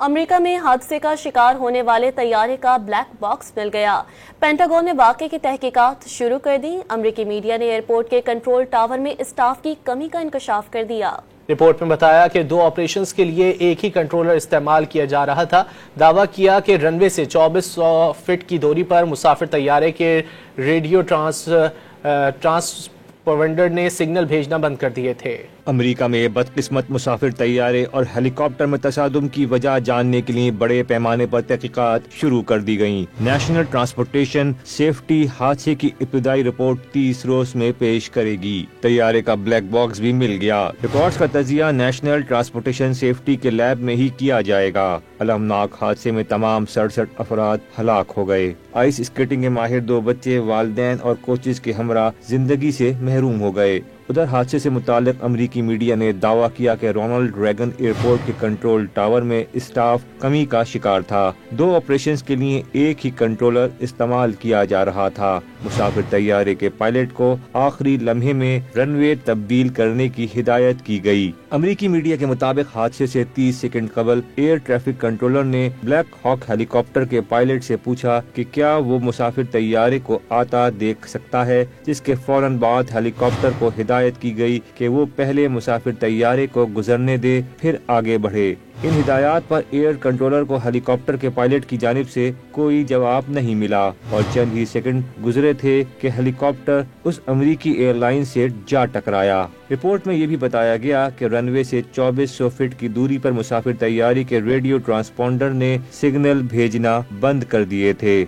امریکہ میں حادثے کا شکار ہونے والے طیارے کا بلیک باکس مل گیا۔ پینٹاگون نے واقعے کی تحقیقات شروع کر دی۔ امریکی میڈیا نے ایئرپورٹ کے کنٹرول ٹاور میں اسٹاف کی کمی کا انکشاف کر دیا۔ رپورٹ میں بتایا کہ 2 آپریشنز کے لیے ایک ہی کنٹرولر استعمال کیا جا رہا تھا۔ دعویٰ کیا کہ رن وے سے 2400 فٹ کی دوری پر مسافر طیارے کے ریڈیو ٹرانسپونڈر نے سگنل بھیجنا بند کر دیے تھے۔ امریکہ میں بدقسمت مسافر طیارے اور ہیلی کاپٹر میں تصادم کی وجہ جاننے کے لیے بڑے پیمانے پر تحقیقات شروع کر دی گئیں۔ نیشنل ٹرانسپورٹیشن سیفٹی حادثے کی ابتدائی رپورٹ 30 روز میں پیش کرے گی۔ طیارے کا بلیک باکس بھی مل گیا۔ رپورٹس کا تجزیہ نیشنل ٹرانسپورٹیشن سیفٹی کے لیب میں ہی کیا جائے گا۔ المناک حادثے میں تمام 67 افراد ہلاک ہو گئے۔ آئس اسکیٹنگ کے ماہر 2 بچے، والدین اور کوچز کے ہمراہ زندگی سے محروم ہو گئے۔ ادھر حادثے سے متعلق امریکی میڈیا نے دعویٰ کیا کہ رونلڈ ریگن ایئرپورٹ کے کنٹرول ٹاور میں اسٹاف کمی کا شکار تھا۔ 2 آپریشنز کے لیے ایک ہی کنٹرولر استعمال کیا جا رہا تھا۔ مسافر طیارے کے پائلٹ کو آخری لمحے میں رن وے تبدیل کرنے کی ہدایت کی گئی۔ امریکی میڈیا کے مطابق حادثے سے 30 سیکنڈ قبل ایئر ٹریفک کنٹرولر نے بلیک ہاک ہیلی کاپٹر کے پائلٹ سے پوچھا کہ کیا وہ مسافر طیارے کو آتا دیکھ سکتا ہے، جس کے فوراً بعد ہیلی کاپٹر کو ہدایت کی گئی کہ وہ پہلے مسافر طیارے کو گزرنے دے پھر آگے بڑھے۔ ان ہدایات پر ایئر کنٹرولر کو ہیلی کاپٹر کے پائلٹ کی جانب سے کوئی جواب نہیں ملا اور چند ہی سیکنڈ گزرے تھے کہ ہیلی کاپٹر اس امریکی ایئر لائن سے جا ٹکرایا۔ رپورٹ میں یہ بھی بتایا گیا کہ رن وے سے 2400 فٹ کی دوری پر مسافر طیارے کے ریڈیو ٹرانسپونڈر نے سگنل بھیجنا بند کر دیے تھے۔